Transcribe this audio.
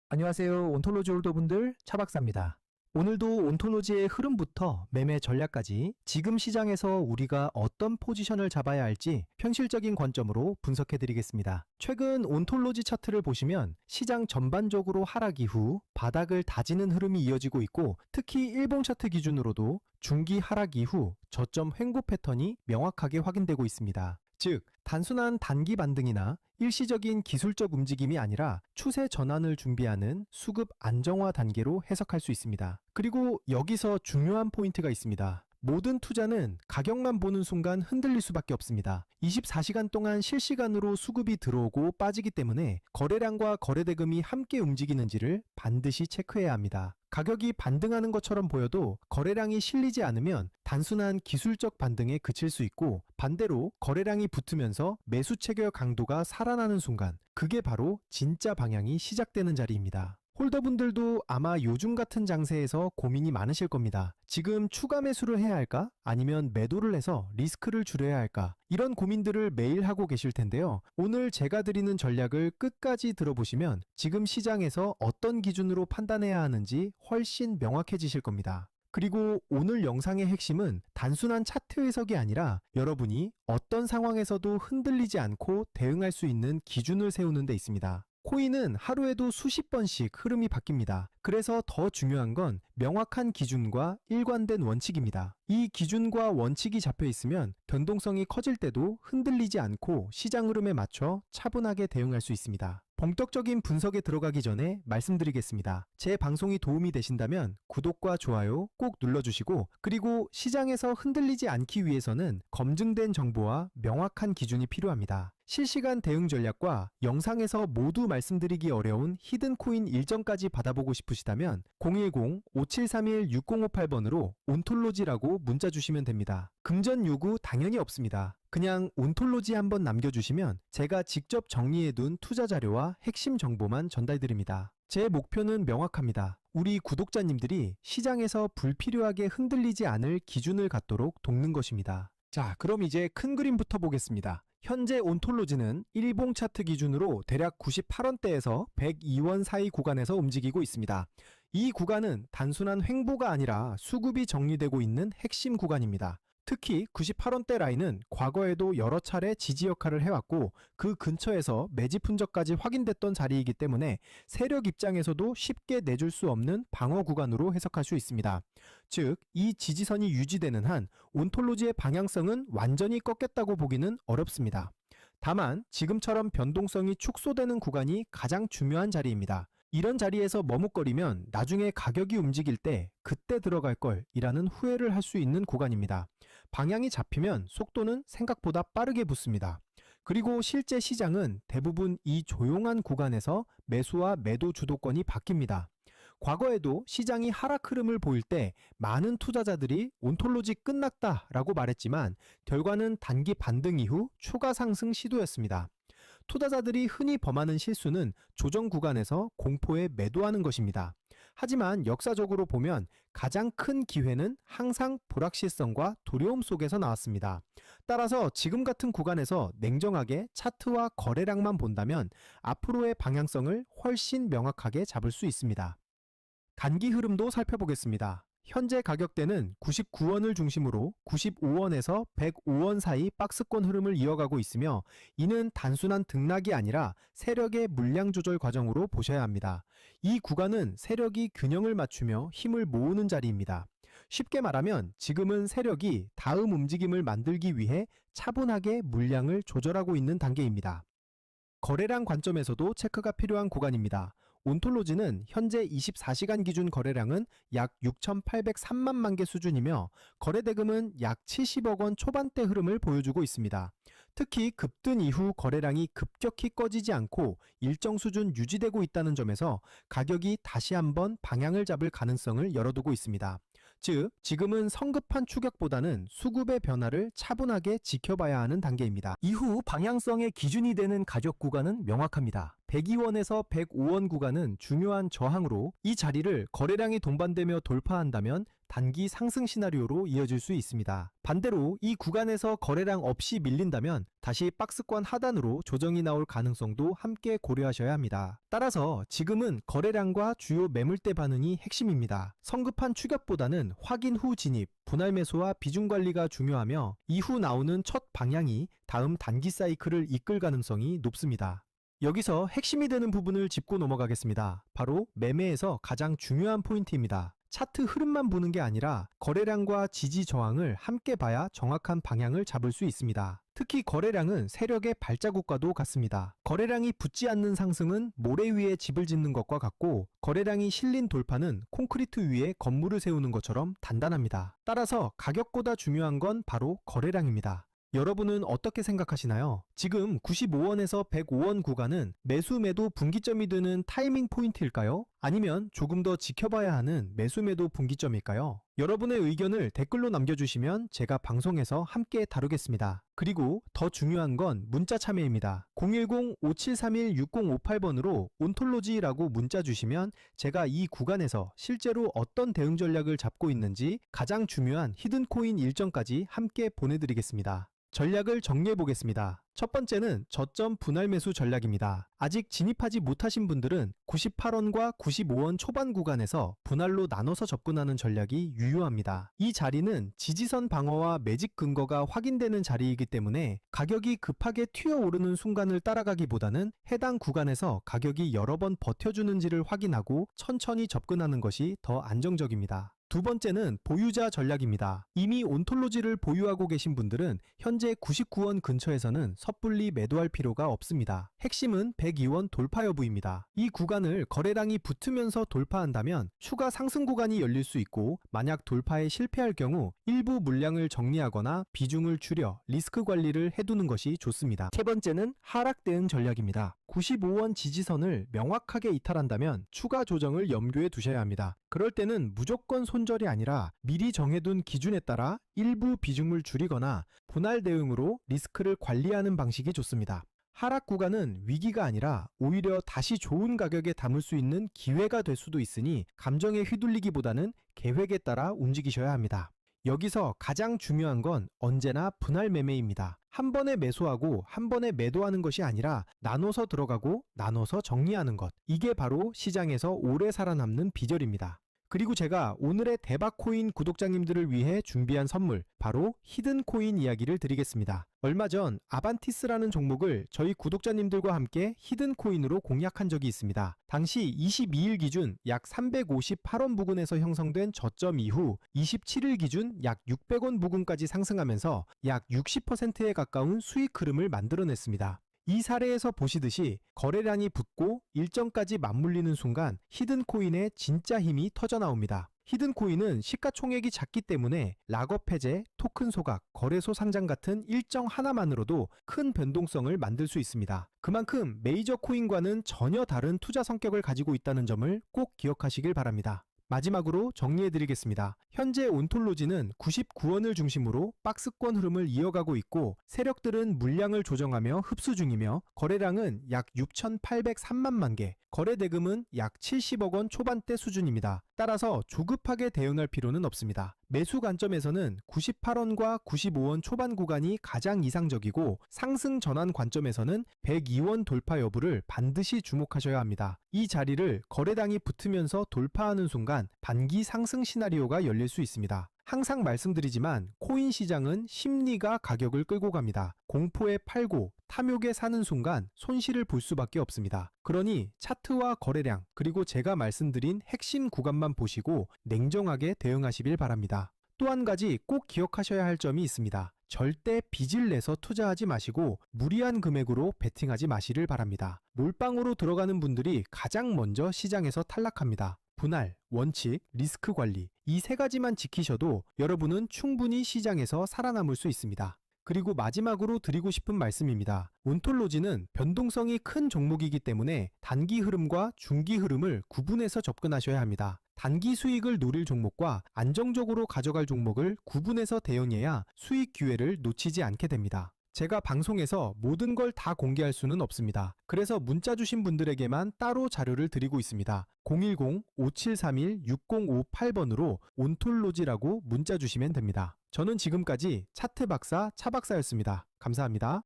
안녕하세요. 온톨로지 홀더분들 차박사입니다. 오늘도 온톨로지의 흐름부터 매매 전략까지 지금 시장에서 우리가 어떤 포지션을 잡아야 할지 현실적인 관점으로 분석해 드리겠습니다. 최근 온톨로지 차트를 보시면 시장 전반적으로 하락 이후 바닥을 다지는 흐름이 이어지고 있고, 특히 일봉 차트 기준으로도 중기 하락 이후 저점 횡보 패턴이 명확하게 확인되고 있습니다. 즉, 단순한 단기 반등이나 일시적인 기술적 움직임이 아니라 추세 전환을 준비하는 수급 안정화 단계로 해석할 수 있습니다. 그리고 여기서 중요한 포인트가 있습니다. 모든 투자는 가격만 보는 순간 흔들릴 수밖에 없습니다. 24시간 동안 실시간으로 수급이 들어오고 빠지기 때문에 거래량과 거래대금이 함께 움직이는지를 반드시 체크해야 합니다. 가격이 반등하는 것처럼 보여도 거래량이 실리지 않으면 단순한 기술적 반등에 그칠 수 있고, 반대로 거래량이 붙으면서 매수 체결 강도가 살아나는 순간, 그게 바로 진짜 방향이 시작되는 자리입니다. 홀더분들도 아마 요즘 같은 장세에서 고민이 많으실 겁니다. 지금 추가 매수를 해야 할까? 아니면 매도를 해서 리스크를 줄여야 할까? 이런 고민들을 매일 하고 계실 텐데요. 오늘 제가 드리는 전략을 끝까지 들어보시면 지금 시장에서 어떤 기준으로 판단해야 하는지 훨씬 명확해지실 겁니다. 그리고 오늘 영상의 핵심은 단순한 차트 해석이 아니라 여러분이 어떤 상황에서도 흔들리지 않고 대응할 수 있는 기준을 세우는 데 있습니다. 코인은 하루에도 수십 번씩 흐름이 바뀝니다. 그래서 더 중요한 건 명확한 기준과 일관된 원칙입니다. 이 기준과 원칙이 잡혀 있으면 변동성이 커질 때도 흔들리지 않고 시장 흐름에 맞춰 차분하게 대응할 수 있습니다. 본격적인 분석에 들어가기 전에 말씀드리겠습니다. 제 방송이 도움이 되신다면 구독과 좋아요 꼭 눌러주시고, 그리고 시장에서 흔들리지 않기 위해서는 검증된 정보와 명확한 기준이 필요합니다. 실시간 대응 전략과 영상에서 모두 말씀드리기 어려운 히든코인 일정까지 받아보고 싶으시다면 010-5731-6058번으로 온톨로지라고 문자 주시면 됩니다. 금전 요구 당연히 없습니다. 그냥 온톨로지 한번 남겨주시면 제가 직접 정리해둔 투자 자료와 핵심 정보만 전달드립니다. 제 목표는 명확합니다. 우리 구독자님들이 시장에서 불필요하게 흔들리지 않을 기준을 갖도록 돕는 것입니다. 자, 그럼 이제 큰 그림부터 보겠습니다. 현재 온톨로지는 일봉 차트 기준으로 대략 98원대에서 102원 사이 구간에서 움직이고 있습니다. 이 구간은 단순한 횡보가 아니라 수급이 정리되고 있는 핵심 구간입니다. 특히 98원대 라인은 과거에도 여러 차례 지지 역할을 해왔고, 그 근처에서 매집 흔적까지 확인됐던 자리이기 때문에 세력 입장에서도 쉽게 내줄 수 없는 방어 구간으로 해석할 수 있습니다. 즉, 이 지지선이 유지되는 한 온톨로지의 방향성은 완전히 꺾였다고 보기는 어렵습니다. 다만 지금처럼 변동성이 축소되는 구간이 가장 중요한 자리입니다. 이런 자리에서 머뭇거리면 나중에 가격이 움직일 때 그때 들어갈 걸 이라는 후회를 할 수 있는 구간입니다. 방향이 잡히면 속도는 생각보다 빠르게 붙습니다. 그리고 실제 시장은 대부분 이 조용한 구간에서 매수와 매도 주도권이 바뀝니다. 과거에도 시장이 하락 흐름을 보일 때 많은 투자자들이 온톨로지 끝났다 라고 말했지만 결과는 단기 반등 이후 추가 상승 시도였습니다. 투자자들이 흔히 범하는 실수는 조정 구간에서 공포에 매도하는 것입니다. 하지만 역사적으로 보면 가장 큰 기회는 항상 불확실성과 두려움 속에서 나왔습니다. 따라서 지금 같은 구간에서 냉정하게 차트와 거래량만 본다면 앞으로의 방향성을 훨씬 명확하게 잡을 수 있습니다. 단기 흐름도 살펴보겠습니다. 현재 가격대는 99원을 중심으로 95원에서 105원 사이 박스권 흐름을 이어가고 있으며, 이는 단순한 등락이 아니라 세력의 물량 조절 과정으로 보셔야 합니다. 이 구간은 세력이 균형을 맞추며 힘을 모으는 자리입니다. 쉽게 말하면 지금은 세력이 다음 움직임을 만들기 위해 차분하게 물량을 조절하고 있는 단계입니다. 거래량 관점에서도 체크가 필요한 구간입니다. 온톨로지는 현재 24시간 기준 거래량은 약 6,803만 개 수준이며 거래대금은 약 70억 원 초반대 흐름을 보여주고 있습니다. 특히 급등 이후 거래량이 급격히 꺼지지 않고 일정 수준 유지되고 있다는 점에서 가격이 다시 한번 방향을 잡을 가능성을 열어두고 있습니다. 즉, 지금은 성급한 추격보다는 수급의 변화를 차분하게 지켜봐야 하는 단계입니다. 이후 방향성의 기준이 되는 가격 구간은 명확합니다. 102원에서 105원 구간은 중요한 저항으로 이 자리를 거래량이 동반되며 돌파한다면 단기 상승 시나리오로 이어질 수 있습니다. 반대로 이 구간에서 거래량 없이 밀린다면 다시 박스권 하단으로 조정이 나올 가능성도 함께 고려하셔야 합니다. 따라서 지금은 거래량과 주요 매물대 반응이 핵심입니다. 성급한 추격보다는 확인 후 진입, 분할 매수와 비중 관리가 중요하며 이후 나오는 첫 방향이 다음 단기 사이클을 이끌 가능성이 높습니다. 여기서 핵심이 되는 부분을 짚고 넘어가겠습니다. 바로 매매에서 가장 중요한 포인트입니다. 차트 흐름만 보는 게 아니라 거래량과 지지 저항을 함께 봐야 정확한 방향을 잡을 수 있습니다. 특히 거래량은 세력의 발자국과도 같습니다. 거래량이 붙지 않는 상승은 모래 위에 집을 짓는 것과 같고, 거래량이 실린 돌파는 콘크리트 위에 건물을 세우는 것처럼 단단합니다. 따라서 가격보다 중요한 건 바로 거래량입니다. 여러분은 어떻게 생각하시나요? 지금 95원에서 105원 구간은 매수 매도 분기점이 되는 타이밍 포인트일까요? 아니면 조금 더 지켜봐야 하는 매수 매도 분기점일까요? 여러분의 의견을 댓글로 남겨주시면 제가 방송에서 함께 다루겠습니다. 그리고 더 중요한 건 문자 참여입니다. 010-5731-6058번으로 온톨로지라고 문자 주시면 제가 이 구간에서 실제로 어떤 대응 전략을 잡고 있는지 가장 중요한 히든코인 일정까지 함께 보내드리겠습니다. 전략을 정리해 보겠습니다. 첫 번째는 저점 분할 매수 전략입니다. 아직 진입하지 못하신 분들은 98원과 95원 초반 구간에서 분할로 나눠서 접근하는 전략이 유효합니다. 이 자리는 지지선 방어와 매직 근거가 확인되는 자리이기 때문에 가격이 급하게 튀어오르는 순간을 따라가기보다는 해당 구간에서 가격이 여러 번 버텨주는지를 확인하고 천천히 접근하는 것이 더 안정적입니다. 두 번째는 보유자 전략입니다. 이미 온톨로지를 보유하고 계신 분들은 현재 99원 근처에서는 섣불리 매도할 필요가 없습니다. 핵심은 102원 돌파 여부입니다. 이 구간을 거래량이 붙으면서 돌파한다면 추가 상승 구간이 열릴 수 있고, 만약 돌파에 실패할 경우 일부 물량을 정리하거나 비중을 줄여 리스크 관리를 해두는 것이 좋습니다. 세 번째는 하락 대응 전략입니다. 95원 지지선을 명확하게 이탈한다면 추가 조정을 염두에 두셔야 합니다. 그럴 때는 무조건 손절이 아니라 미리 정해둔 기준에 따라 일부 비중을 줄이거나 분할 대응으로 리스크를 관리하는 방식이 좋습니다. 하락 구간은 위기가 아니라 오히려 다시 좋은 가격에 담을 수 있는 기회가 될 수도 있으니 감정에 휘둘리기보다는 계획에 따라 움직이셔야 합니다. 여기서 가장 중요한 건 언제나 분할 매매입니다. 한 번에 매수하고 한 번에 매도하는 것이 아니라 나눠서 들어가고 나눠서 정리하는 것. 이게 바로 시장에서 오래 살아남는 비결입니다. 그리고 제가 오늘의 대박코인 구독자님들을 위해 준비한 선물, 바로 히든코인 이야기를 드리겠습니다. 얼마 전 아반티스라는 종목을 저희 구독자님들과 함께 히든코인으로 공략한 적이 있습니다. 당시 22일 기준 약 358원 부근에서 형성된 저점 이후 27일 기준 약 600원 부근까지 상승하면서 약 60%에 가까운 수익 흐름을 만들어냈습니다. 이 사례에서 보시듯이 거래량이 붙고 일정까지 맞물리는 순간 히든코인의 진짜 힘이 터져나옵니다. 히든코인은 시가총액이 작기 때문에 락업 해제, 토큰 소각, 거래소 상장 같은 일정 하나만으로도 큰 변동성을 만들 수 있습니다. 그만큼 메이저 코인과는 전혀 다른 투자 성격을 가지고 있다는 점을 꼭 기억하시길 바랍니다. 마지막으로 정리해드리겠습니다. 현재 온톨로지는 99원을 중심으로 박스권 흐름을 이어가고 있고, 세력들은 물량을 조정하며 흡수 중이며 거래량은 약 6,803만 개, 거래 대금은 약 70억 원 초반대 수준입니다. 따라서 조급하게 대응할 필요는 없습니다. 매수 관점에서는 98원과 95원 초반 구간이 가장 이상적이고, 상승 전환 관점에서는 102원 돌파 여부를 반드시 주목하셔야 합니다. 이 자리를 거래량이 붙으면서 돌파하는 순간 반기 상승 시나리오가 열릴 수 있습니다. 항상 말씀드리지만 코인 시장은 심리가 가격을 끌고 갑니다. 공포에 팔고 탐욕에 사는 순간 손실을 볼 수밖에 없습니다. 그러니 차트와 거래량, 그리고 제가 말씀드린 핵심 구간만 보시고 냉정하게 대응하시길 바랍니다. 또 한 가지 꼭 기억하셔야 할 점이 있습니다. 절대 빚을 내서 투자하지 마시고 무리한 금액으로 베팅하지 마시길 바랍니다. 몰빵으로 들어가는 분들이 가장 먼저 시장에서 탈락합니다. 분할, 원칙, 리스크 관리, 이 세 가지만 지키셔도 여러분은 충분히 시장에서 살아남을 수 있습니다. 그리고 마지막으로 드리고 싶은 말씀입니다. 온톨로지는 변동성이 큰 종목이기 때문에 단기 흐름과 중기 흐름을 구분해서 접근하셔야 합니다. 단기 수익을 노릴 종목과 안정적으로 가져갈 종목을 구분해서 대응해야 수익 기회를 놓치지 않게 됩니다. 제가 방송에서 모든 걸 다 공개할 수는 없습니다. 그래서 문자 주신 분들에게만 따로 자료를 드리고 있습니다. 010-5731-6058번으로 온톨로지라고 문자 주시면 됩니다. 저는 지금까지 차트 박사 차 박사였습니다. 감사합니다.